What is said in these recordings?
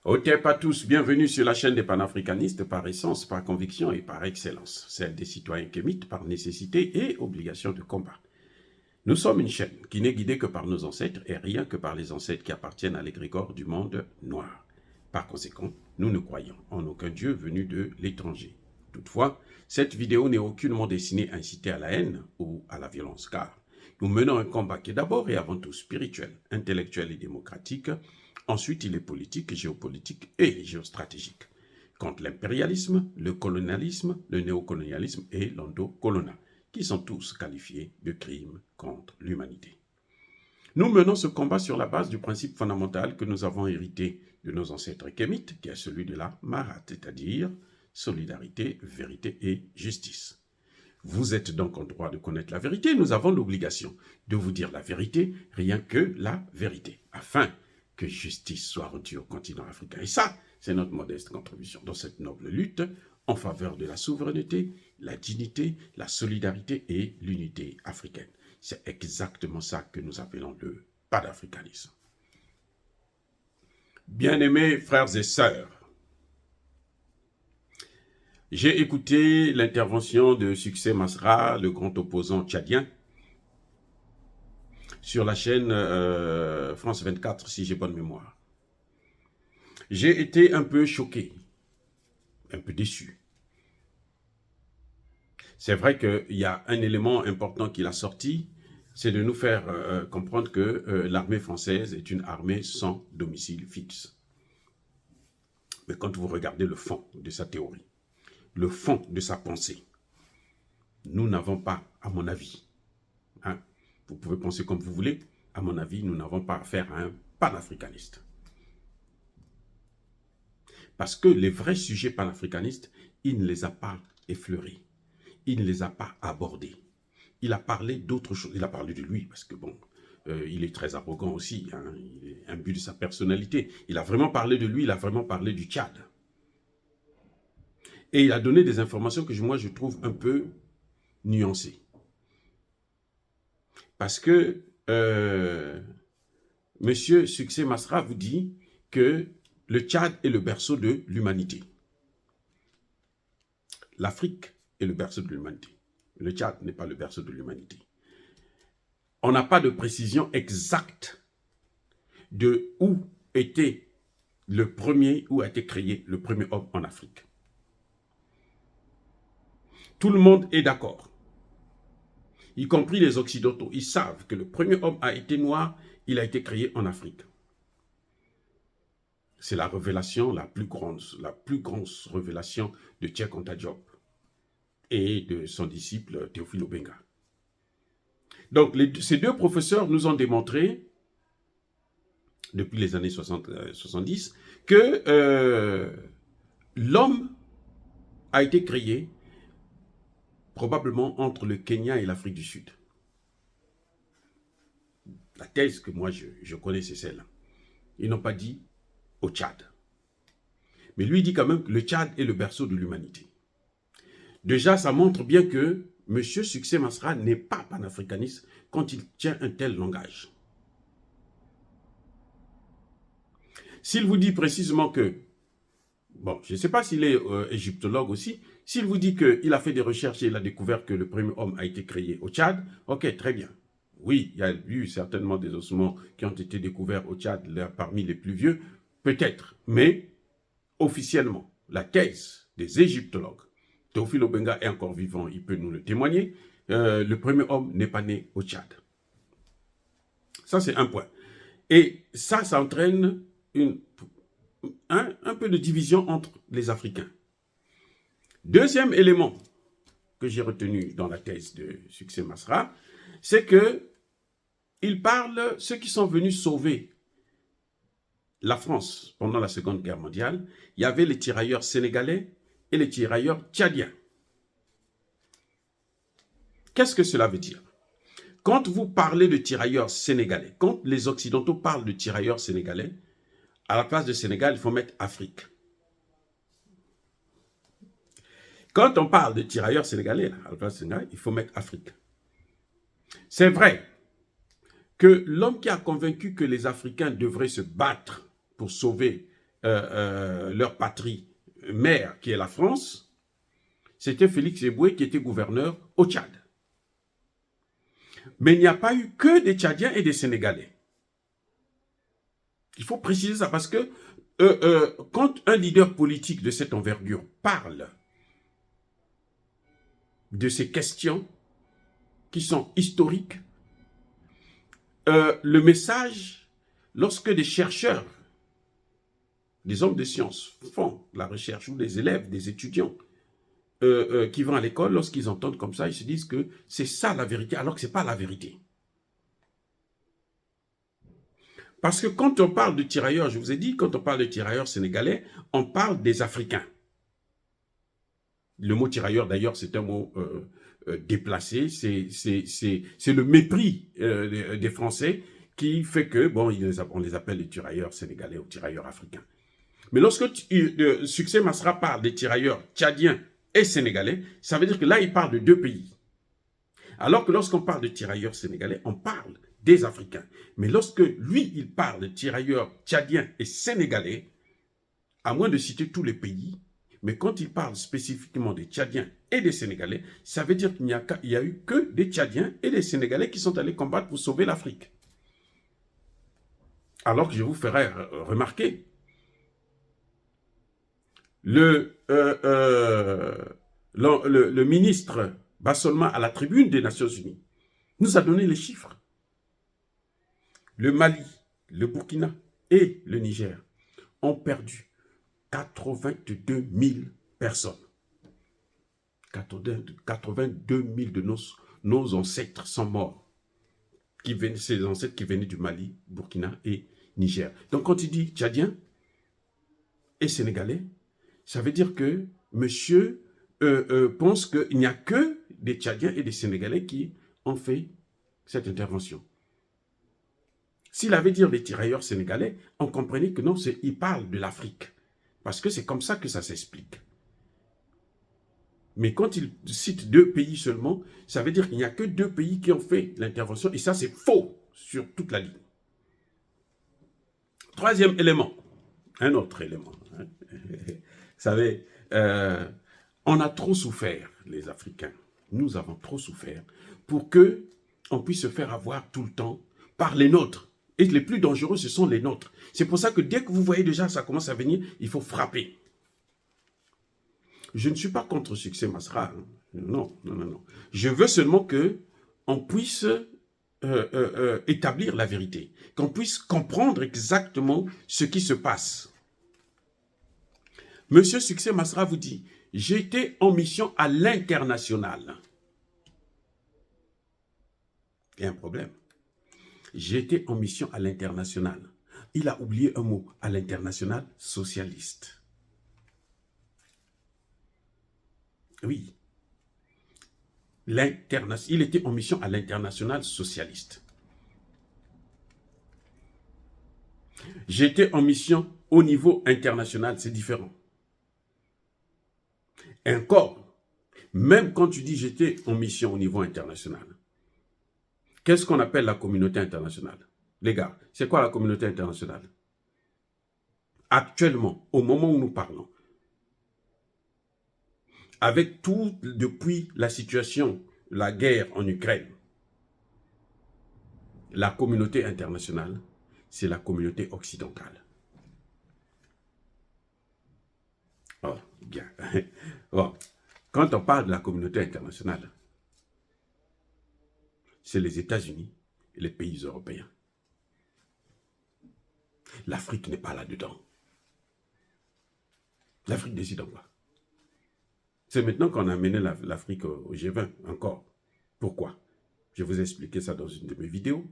Otep à tous, bienvenue sur la chaîne des panafricanistes par essence, par conviction et par excellence, celle des citoyens kémites par nécessité et obligation de combat. Nous sommes une chaîne qui n'est guidée que par nos ancêtres et rien que par les ancêtres qui appartiennent à l'égrégore du monde noir. Par conséquent, nous ne croyons en aucun dieu venu de l'étranger. Toutefois, cette vidéo n'est aucunement destinée à inciter à la haine ou à la violence, car nous menons un combat qui est d'abord et avant tout spirituel, intellectuel et démocratique. Ensuite, il est politique, géopolitique et géostratégique. Contre l'impérialisme, le colonialisme, le néocolonialisme et l'endocoloniat, qui sont tous qualifiés de crimes contre l'humanité. Nous menons ce combat sur la base du principe fondamental que nous avons hérité de nos ancêtres kémites, qui est celui de la Marat, c'est-à-dire solidarité, vérité et justice. Vous êtes donc en droit de connaître la vérité, nous avons l'obligation de vous dire la vérité, rien que la vérité, afin que justice soit rendue au continent africain. Et ça, c'est notre modeste contribution dans cette noble lutte en faveur de la souveraineté, la dignité, la solidarité et l'unité africaine. C'est exactement ça que nous appelons le panafricanisme. Bien-aimés frères et sœurs, j'ai écouté l'intervention de Succès Masra, le grand opposant tchadien, sur la chaîne France 24, si j'ai bonne mémoire. J'ai été un peu choqué, un peu déçu. C'est vrai qu'il y a un élément important qu'il a sorti, c'est de nous faire comprendre que l'armée française est une armée sans domicile fixe. Mais quand vous regardez le fond de sa théorie, le fond de sa pensée, nous n'avons pas, à mon avis, vous pouvez penser comme vous voulez, à mon avis, nous n'avons pas affaire à un panafricaniste. Parce que les vrais sujets panafricanistes, il ne les a pas effleurés. Il ne les a pas abordés. Il a parlé d'autres choses. Il a parlé de lui, parce que bon, il est très arrogant aussi. Il est imbu de sa personnalité. Il a vraiment parlé de lui, il a vraiment parlé du Tchad. Et il a donné des informations que moi, je trouve un peu nuancées. Parce que Monsieur Succès Masra vous dit que le Tchad est le berceau de l'humanité. L'Afrique est le berceau de l'humanité. Le Tchad n'est pas le berceau de l'humanité. On n'a pas de précision exacte de où était le premier, où a été créé le premier homme en Afrique. Tout le monde est d'accord, y compris les Occidentaux. Ils savent que le premier homme a été noir, il a été créé en Afrique. C'est la révélation, la plus grande révélation de Cheikh Anta Diop et de son disciple Théophile Obenga. Donc, ces deux professeurs nous ont démontré, depuis les années 70, que l'homme a été créé probablement entre le Kenya et l'Afrique du Sud. La thèse que moi je connais, c'est celle-là. Ils n'ont pas dit au Tchad. Mais lui dit quand même que le Tchad est le berceau de l'humanité. Déjà, ça montre bien que M. Succès Masra n'est pas panafricaniste quand il tient un tel langage. S'il vous dit précisément que, bon, je ne sais pas s'il est égyptologue aussi, s'il vous dit qu'il a fait des recherches et il a découvert que le premier homme a été créé au Tchad, ok, très bien. Oui, il y a eu certainement des ossements qui ont été découverts au Tchad, là, parmi les plus vieux, peut-être. Mais, officiellement, la thèse des égyptologues, Théophile Obenga est encore vivant, il peut nous le témoigner, le premier homme n'est pas né au Tchad. Ça, c'est un point. Et ça entraîne un peu de division entre les Africains. Deuxième élément que j'ai retenu dans la thèse de Succès Masra, c'est que il parle ceux qui sont venus sauver la France pendant la Seconde Guerre mondiale. Il y avait les tirailleurs sénégalais et les tirailleurs tchadiens. Qu'est-ce que cela veut dire? Quand vous parlez de tirailleurs sénégalais, quand les Occidentaux parlent de tirailleurs sénégalais, à la place de Sénégal, il faut mettre Afrique. Quand on parle de tirailleurs sénégalais, à la place de Sénégal, il faut mettre Afrique. C'est vrai que l'homme qui a convaincu que les Africains devraient se battre pour sauver leur patrie mère, qui est la France, c'était Félix Eboué qui était gouverneur au Tchad. Mais il n'y a pas eu que des Tchadiens et des Sénégalais. Il faut préciser ça parce que quand un leader politique de cette envergure parle de ces questions qui sont historiques, le message, lorsque des chercheurs, des hommes de science font la recherche, ou des élèves, des étudiants qui vont à l'école, lorsqu'ils entendent comme ça, ils se disent que c'est ça la vérité, alors que ce n'est pas la vérité. Parce que quand on parle de tirailleurs, je vous ai dit, quand on parle de tirailleurs sénégalais, on parle des Africains. Le mot tirailleur, d'ailleurs, c'est un mot déplacé. C'est le mépris des Français qui fait que, bon, on les appelle les tirailleurs sénégalais ou tirailleurs africains. Mais lorsque Succès Masra parle des tirailleurs tchadiens et sénégalais, ça veut dire que là, il parle de deux pays. Alors que lorsqu'on parle de tirailleurs sénégalais, on parle des Africains. Mais lorsque lui, il parle de tirailleurs tchadiens et sénégalais, à moins de citer tous les pays, mais quand il parle spécifiquement des Tchadiens et des Sénégalais, ça veut dire qu'il n'y a eu que des Tchadiens et des Sénégalais qui sont allés combattre pour sauver l'Afrique. Alors que je vous ferai remarquer, le ministre Bassolma à la tribune des Nations Unies nous a donné les chiffres. Le Mali, le Burkina et le Niger ont perdu 82 000 personnes. 82 000 de nos ancêtres sont morts. Ces ancêtres qui venaient du Mali, Burkina et Niger. Donc quand il dit Tchadien et Sénégalais, ça veut dire que monsieur pense qu'il n'y a que des Tchadiens et des Sénégalais qui ont fait cette intervention. S'il avait dit des tirailleurs sénégalais, on comprenait que non, il parle de l'Afrique. Parce que c'est comme ça que ça s'explique. Mais quand il cite deux pays seulement, ça veut dire qu'il n'y a que deux pays qui ont fait l'intervention. Et ça, c'est faux sur toute la ligne. Troisième élément. Un autre élément. Vous savez, on a trop souffert, les Africains. Nous avons trop souffert pour qu'on puisse se faire avoir tout le temps par les nôtres. Et les plus dangereux, ce sont les nôtres. C'est pour ça que dès que vous voyez déjà ça commence à venir, il faut frapper. Je ne suis pas contre Succès Masra. Hein. Non, non, non, non. Je veux seulement qu'on puisse établir la vérité. Qu'on puisse comprendre exactement ce qui se passe. Monsieur Succès Masra vous dit, j'étais en mission à l'international. Il y a un problème. J'étais en mission à l'international. Il a oublié un mot, à l'international socialiste. Oui. Il était en mission à l'international socialiste. J'étais en mission au niveau international, c'est différent. Et encore, même quand tu dis j'étais en mission au niveau international, qu'est-ce qu'on appelle la communauté internationale? Les gars, c'est quoi la communauté internationale? Actuellement, au moment où nous parlons, avec tout depuis la situation, la guerre en Ukraine, la communauté internationale, c'est la communauté occidentale. Oh, bien. Oh. Quand on parle de la communauté internationale, c'est les États-Unis et les pays européens. L'Afrique n'est pas là-dedans. L'Afrique décide en quoi? C'est maintenant qu'on a amené l'Afrique au G20, encore. Pourquoi? Je vous ai expliqué ça dans une de mes vidéos.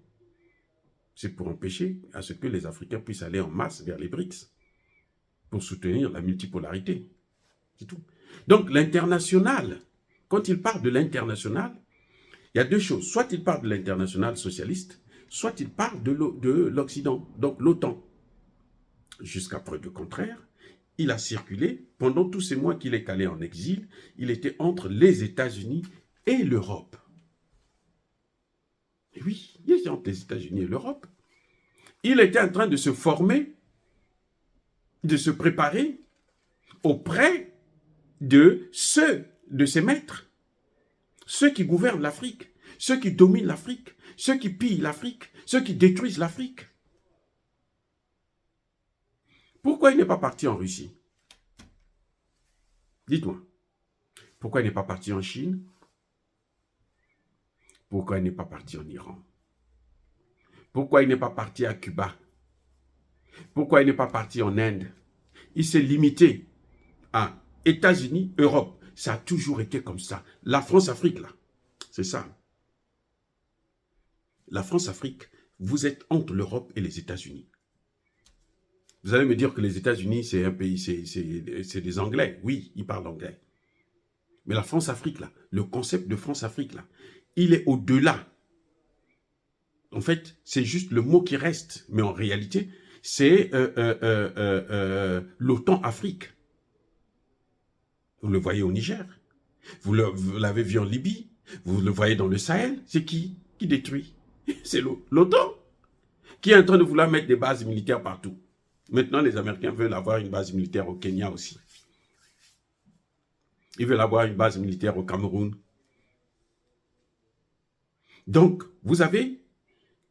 C'est pour empêcher à ce que les Africains puissent aller en masse vers les BRICS, pour soutenir la multipolarité. C'est tout. Donc l'international, quand il parle de l'international, il y a deux choses. Soit il parle de l'international socialiste, soit il parle de l'Occident, donc l'OTAN. Jusqu'à preuve du contraire, il a circulé, pendant tous ces mois qu'il est allé en exil, il était entre les États-Unis et l'Europe. Et oui, il était entre les États-Unis et l'Europe. Il était en train de se former de se préparer auprès de ses maîtres, ceux qui gouvernent l'Afrique, ceux qui dominent l'Afrique, ceux qui pillent l'Afrique, ceux qui détruisent l'Afrique. Pourquoi il n'est pas parti en Russie? Dites-moi. Pourquoi il n'est pas parti en Chine? Pourquoi il n'est pas parti en Iran? Pourquoi il n'est pas parti à Cuba? Pourquoi il n'est pas parti en Inde? Il s'est limité à États-Unis, Europe. Ça a toujours été comme ça. La France-Afrique, là, c'est ça. La France-Afrique, vous êtes entre l'Europe et les États-Unis. Vous allez me dire que les États-Unis, c'est un pays, c'est des Anglais. Oui, ils parlent anglais. Mais la France-Afrique, là, le concept de France-Afrique, là, il est au-delà. En fait, c'est juste le mot qui reste. Mais en réalité, c'est l'OTAN-Afrique. Vous le voyez au Niger. Vous l'avez vu en Libye. Vous le voyez dans le Sahel. C'est qui détruit? C'est l'OTAN qui est en train de vouloir mettre des bases militaires partout. Maintenant, les Américains veulent avoir une base militaire au Kenya aussi. Ils veulent avoir une base militaire au Cameroun. Donc, vous avez,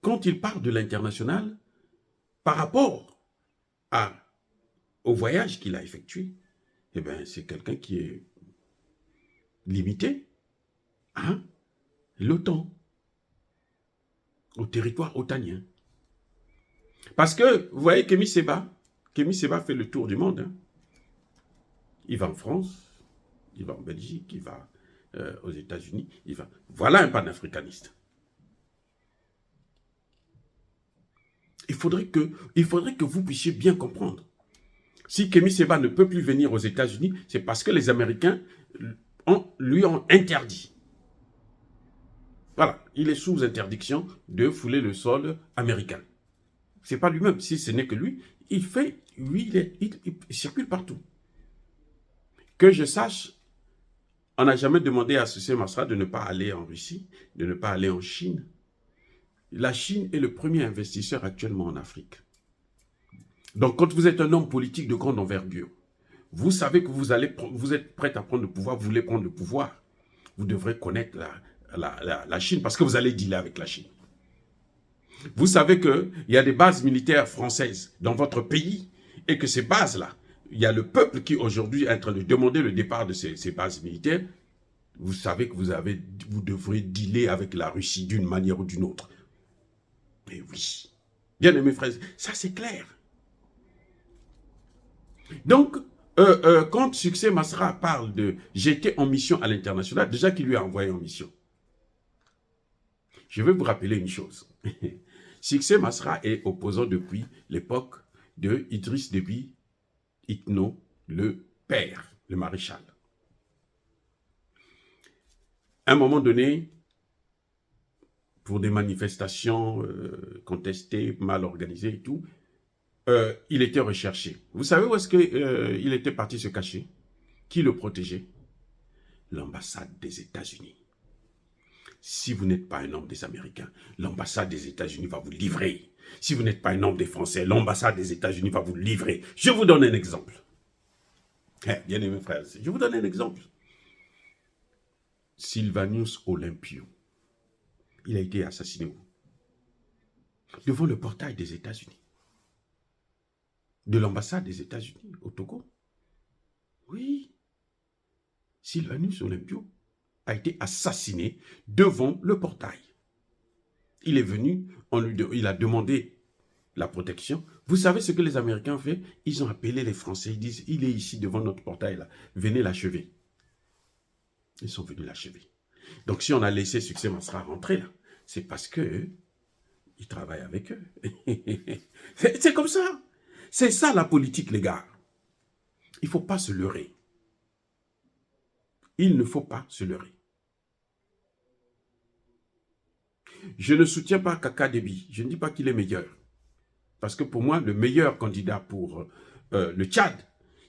quand il parle de l'international, par rapport au voyage qu'il a effectué, eh bien, c'est quelqu'un qui est limité à l'OTAN, au territoire otanien. Parce que, vous voyez, Kémy Séba fait le tour du monde. Hein. Il va en France, il va en Belgique, il va aux États-Unis, il va... Voilà un panafricaniste. Il faudrait que vous puissiez bien comprendre. Si Kémy Séba ne peut plus venir aux États-Unis, c'est parce que les Américains lui ont interdit. Voilà, il est sous interdiction de fouler le sol américain. Ce n'est pas lui-même, si ce n'est que lui, il circule partout. Que je sache, on n'a jamais demandé à Sucé Masra de ne pas aller en Russie, de ne pas aller en Chine. La Chine est le premier investisseur actuellement en Afrique. Donc, quand vous êtes un homme politique de grande envergure, vous savez que vous êtes prêt à prendre le pouvoir, vous voulez prendre le pouvoir, vous devrez connaître la Chine parce que vous allez dealer avec la Chine. Vous savez qu'il y a des bases militaires françaises dans votre pays et que ces bases-là, il y a le peuple qui aujourd'hui est en train de demander le départ de ces bases militaires. Vous savez que vous devrez dealer avec la Russie d'une manière ou d'une autre. Mais oui, bien aimés frères, ça c'est clair. Donc, quand Succès Masra parle de « j'étais en mission à l'international », déjà qu'il lui a envoyé en mission. Je vais vous rappeler une chose. Succès Masra est opposant depuis l'époque de Idriss Déby Itno, le père, le maréchal. À un moment donné, pour des manifestations contestées, mal organisées et tout, il était recherché. Vous savez où est-ce qu'il était parti se cacher? Qui le protégeait? L'ambassade des États-Unis. Si vous n'êtes pas un homme des Américains, l'ambassade des États-Unis va vous livrer. Si vous n'êtes pas un homme des Français, l'ambassade des États-Unis va vous livrer. Je vous donne un exemple. Bien aimés frères, je vous donne un exemple. Sylvanus Olympio, il a été assassiné où? Devant le portail des États-Unis. De l'ambassade des États-Unis au Togo. Oui. Sylvanus Olympio a été assassiné devant le portail. Il est venu, il a demandé la protection. Vous savez ce que les Américains ont fait? Ils ont appelé les Français, ils disent, il est ici devant notre portail là, venez l'achever. Ils sont venus l'achever. Donc si on a laissé Succès Masra rentrer là, c'est parce que ils travaillent avec eux. C'est comme ça. C'est ça la politique, les gars. Il ne faut pas se leurrer. Il ne faut pas se leurrer. Je ne soutiens pas Kaka Déby. Je ne dis pas qu'il est meilleur. Parce que pour moi, le meilleur candidat pour le Tchad,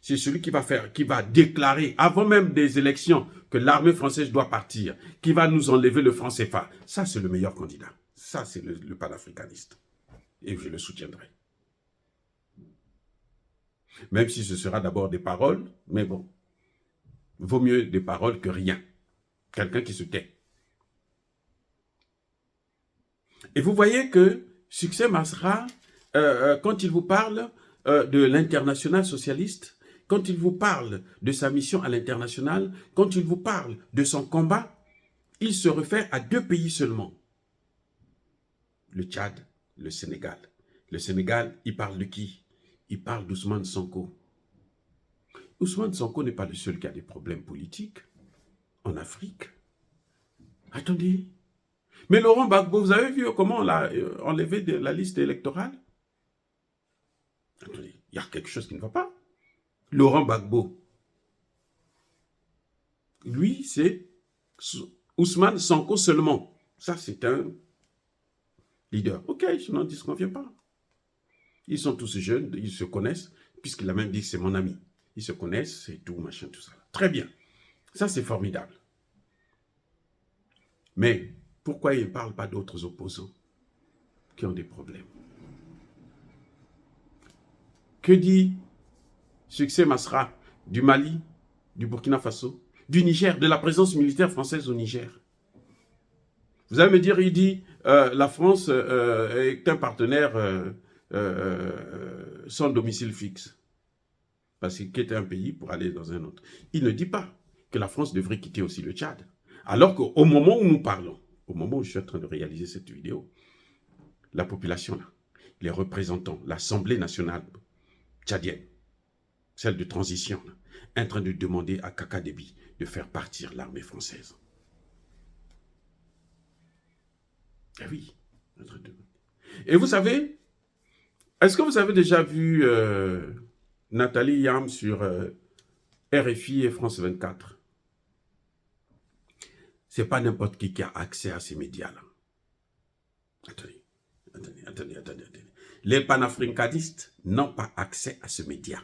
c'est celui qui va déclarer, avant même des élections, que l'armée française doit partir, qui va nous enlever le franc CFA. Ça, c'est le meilleur candidat. Ça, c'est le panafricaniste. Et je le soutiendrai. Même si ce sera d'abord des paroles, mais bon, vaut mieux des paroles que rien. Quelqu'un qui se tait. Et vous voyez que Succès Masra, quand il vous parle de l'international socialiste, quand il vous parle de sa mission à l'international, quand il vous parle de son combat, il se réfère à 2 pays seulement. Le Tchad, le Sénégal. Le Sénégal, il parle de qui? Il parle d'Ousmane Sonko. Ousmane Sonko n'est pas le seul qui a des problèmes politiques en Afrique. Attendez. Mais Laurent Gbagbo, vous avez vu comment on l'a enlevé de la liste électorale? Attendez, il y a quelque chose qui ne va pas. Laurent Gbagbo, lui, c'est Ousmane Sonko seulement. Ça, c'est un leader. Ok, je n'en disconviens pas. Ils sont tous jeunes, ils se connaissent, puisqu'il a même dit que c'est mon ami. Ils se connaissent, c'est tout, machin, tout ça. Très bien. Ça, c'est formidable. Mais pourquoi il ne parle pas d'autres opposants qui ont des problèmes? Que dit Succès Masra du Mali, du Burkina Faso, du Niger, de la présence militaire française au Niger? Vous allez me dire, il dit, la France est un partenaire sans domicile fixe. Parce qu'il quitte un pays pour aller dans un autre. Il ne dit pas que la France devrait quitter aussi le Tchad. Alors qu'au moment où nous parlons, au moment où je suis en train de réaliser cette vidéo, la population, là, les représentants, l'Assemblée nationale tchadienne, celle de transition, là, est en train de demander à Kaka Déby de faire partir l'armée française. Eh oui. Et vous savez, est-ce que vous avez déjà vu Nathalie Yam sur RFI et France 24? C'est pas n'importe qui a accès à ces médias-là. Attendez. Les panafricanistes n'ont pas accès à ce média.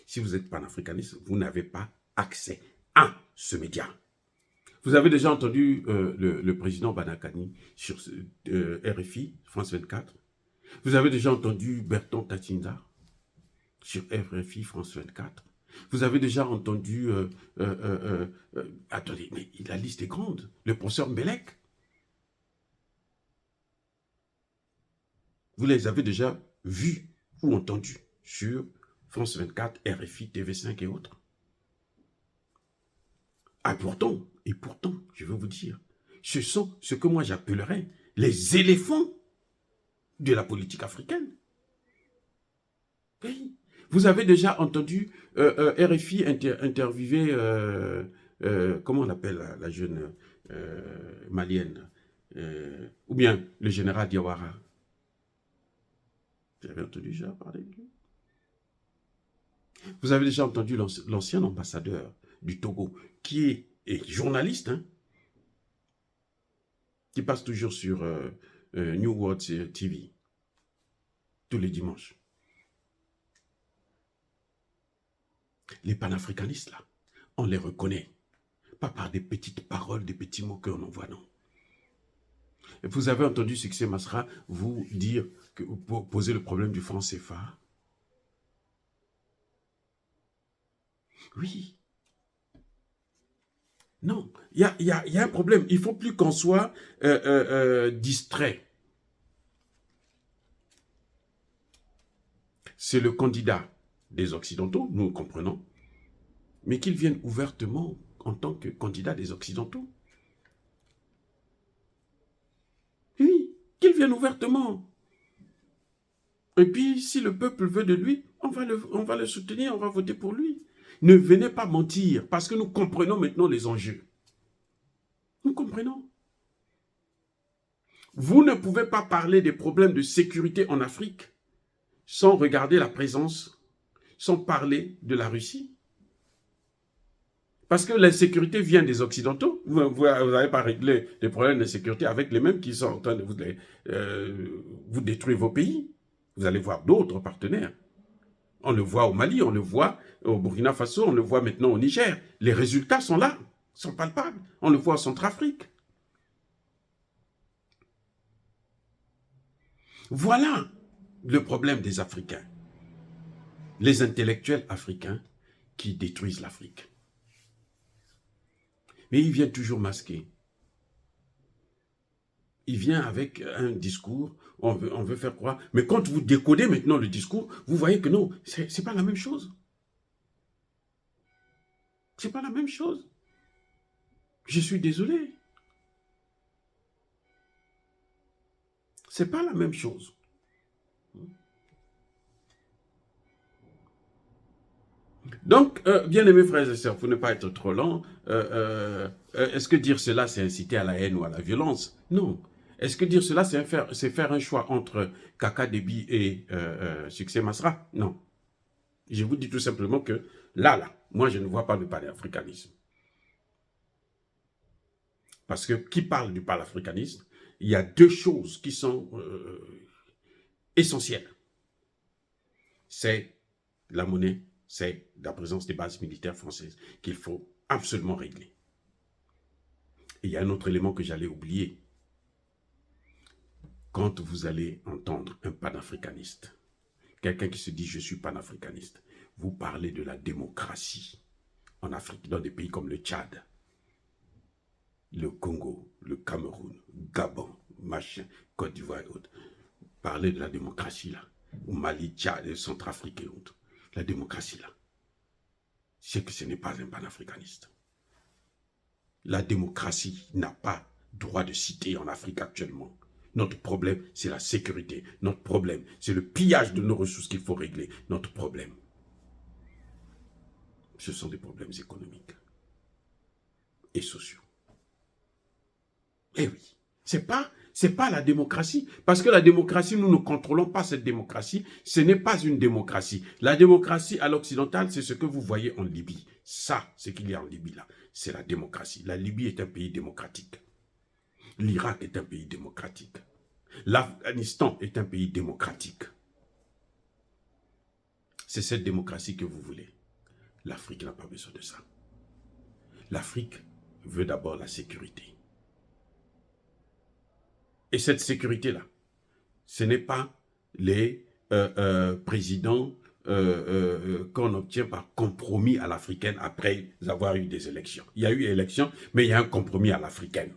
Si vous êtes panafricaniste, vous n'avez pas accès à ce média. Vous avez déjà entendu le président Banakani sur RFI, France 24. Vous avez déjà entendu Berton Tatinda sur RFI, France 24. Vous avez déjà entendu... attendez, mais la liste est grande. Le professeur Mbelek. Vous les avez déjà vus ou entendus sur France 24, RFI, TV5 et autres. Ah, pourtant, je veux vous dire, ce sont ce que moi j'appellerais les éléphants de la politique africaine. Oui. Vous avez déjà entendu RFI interviewer, comment on l'appelle la jeune malienne, ou bien le général Diawara. Vous avez entendu déjà parler de lui? Vous avez déjà entendu l'ancien ambassadeur du Togo, qui est journaliste, hein, qui passe toujours sur New World TV, tous les dimanches. Les panafricanistes, là, on les reconnaît. Pas par des petites paroles, des petits mots qu'on envoie, non. Et vous avez entendu Succès Masra vous dire, poser le problème du franc CFA. Oui. Non, il y a un problème. Il ne faut plus qu'on soit distrait. C'est le candidat des Occidentaux, nous comprenons, mais qu'ils viennent ouvertement en tant que candidat des Occidentaux. Oui, qu'ils viennent ouvertement. Et puis, si le peuple veut de lui, on va le soutenir, on va voter pour lui. Ne venez pas mentir, parce que nous comprenons maintenant les enjeux. Nous comprenons. Vous ne pouvez pas parler des problèmes de sécurité en Afrique sans regarder la présence, sans parler de la Russie. Parce que l'insécurité vient des Occidentaux. Vous n'avez pas réglé les problèmes de sécurité avec les mêmes qui sont en train de vous détruire vos pays. Vous allez voir d'autres partenaires. On le voit au Mali, on le voit au Burkina Faso, on le voit maintenant au Niger. Les résultats sont là, sont palpables. On le voit en Centrafrique. Voilà le problème des Africains. les intellectuels africains qui détruisent l'Afrique. Mais ils viennent toujours masqués. Il vient avec un discours, on veut faire croire. Mais quand vous décodez maintenant le discours, vous voyez que non, c'est pas la même chose. C'est pas la même chose. Je suis désolé. C'est pas la même chose. Donc, bien aimés frères et sœurs, pour ne pas être trop lent, est-ce que dire cela, c'est inciter à la haine ou à la violence? Non. Est-ce que dire cela, c'est faire un choix entre Kaka Déby et Succès Masra? Non. Je vous dis tout simplement que là, moi, je ne vois pas le panafricanisme. Parce que qui parle du panafricanisme, il y a deux choses qui sont essentielles. C'est la monnaie, c'est la présence des bases militaires françaises qu'il faut absolument régler. Et il y a un autre élément que j'allais oublier. Quand vous allez entendre un panafricaniste, quelqu'un qui se dit « je suis panafricaniste », vous parlez de la démocratie en Afrique, dans des pays comme le Tchad, le Congo, le Cameroun, Gabon, machin, Côte d'Ivoire et autres. Parlez de la démocratie là, au Mali, Tchad, Centrafrique et autres. La démocratie là, c'est que ce n'est pas un panafricaniste. La démocratie n'a pas droit de citer en Afrique actuellement. Notre problème, c'est la sécurité. Notre problème, c'est le pillage de nos ressources qu'il faut régler. Notre problème, ce sont des problèmes économiques et sociaux. Eh oui, c'est pas la démocratie. Parce que la démocratie, nous ne contrôlons pas cette démocratie. Ce n'est pas une démocratie. La démocratie à l'occidental, c'est ce que vous voyez en Libye. Ça, ce qu'il y a en Libye là, c'est la démocratie. La Libye est un pays démocratique. L'Irak est un pays démocratique. L'Afghanistan est un pays démocratique. C'est cette démocratie que vous voulez. L'Afrique n'a pas besoin de ça. L'Afrique veut d'abord la sécurité. Et cette sécurité-là, ce n'est pas les présidents qu'on obtient par compromis à l'africaine après avoir eu des élections. Il y a eu élections, mais il y a un compromis à l'africaine.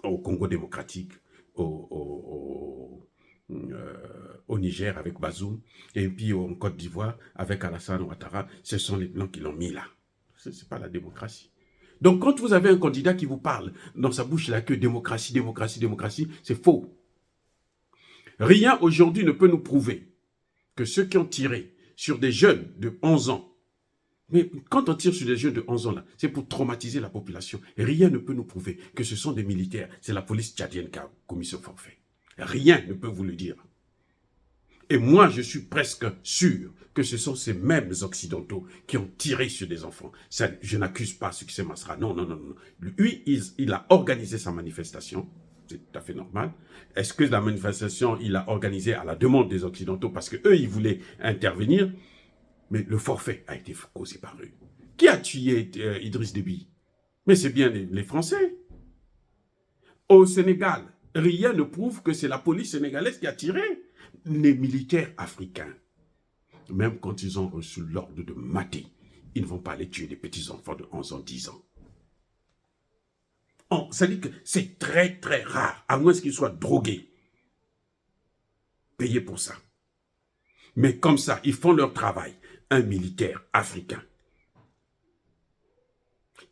Au Congo démocratique, au Niger avec Bazoum, et puis en Côte d'Ivoire avec Alassane Ouattara, ce sont les Blancs qui l'ont mis là. Ce n'est pas la démocratie. Donc quand vous avez un candidat qui vous parle dans sa bouche là que démocratie, démocratie, démocratie, c'est faux. Rien aujourd'hui ne peut nous prouver que ceux qui ont tiré sur des jeunes de 11 ans, mais quand on tire sur des jeunes de 11 ans là, c'est pour traumatiser la population. Rien ne peut nous prouver que ce sont des militaires. C'est la police tchadienne qui a commis ce forfait. Rien ne peut vous le dire. Et moi, je suis presque sûr que ce sont ces mêmes Occidentaux qui ont tiré sur des enfants. Ça, je n'accuse pas Succès Masra. Non, non, non, non. Lui, il a organisé sa manifestation. C'est tout à fait normal. Est-ce que la manifestation, il l'a organisée à la demande des Occidentaux parce qu'eux, ils voulaient intervenir? Mais le forfait a été causé par eux. Qui a tué Idriss Déby? Mais c'est bien les Français. Au Sénégal, rien ne prouve que c'est la police sénégalaise qui a tiré. Les militaires africains, même quand ils ont reçu l'ordre de mater, ils ne vont pas aller tuer des petits-enfants de 11 ans, 10 ans. Ça dit que c'est très très rare, à moins qu'ils soient drogués, payés pour ça. Mais comme ça, ils font leur travail. Un militaire africain,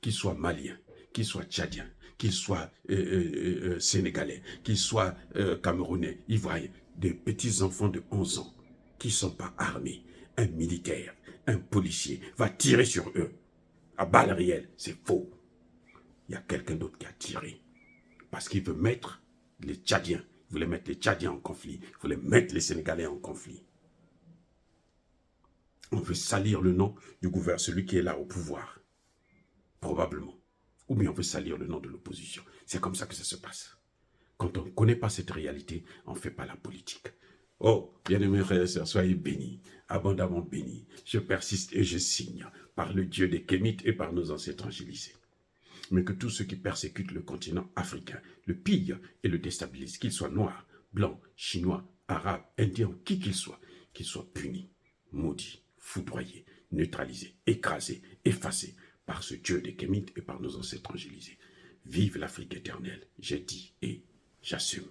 qu'il soit malien, qu'il soit tchadien, qu'il soit sénégalais, qu'il soit camerounais, ivoirien, des petits-enfants de 11 ans qui ne sont pas armés, un militaire, un policier va tirer sur eux à balles réelles, c'est faux. Il y a quelqu'un d'autre qui a tiré parce qu'il veut mettre les Tchadiens, il voulait mettre les Tchadiens en conflit, il voulait mettre les Sénégalais en conflit. On veut salir le nom du gouvernement, celui qui est là au pouvoir, probablement. Ou bien on veut salir le nom de l'opposition. C'est comme ça que ça se passe. Quand on ne connaît pas cette réalité, on ne fait pas la politique. Oh, bien-aimés frères et sœurs, soyez bénis, abondamment bénis. Je persiste et je signe par le Dieu des Kémites et par nos ancêtres angélisés. Mais que tous ceux qui persécutent le continent africain, le pillent et le déstabilisent, qu'ils soient noirs, blancs, chinois, arabes, indiens, qui qu'ils soient, qu'ils soient punis, maudits, foudroyés, neutralisés, écrasés, effacés par ce Dieu des Kémites et par nos ancêtres angélisés. Vive l'Afrique éternelle, j'ai dit et j'assume.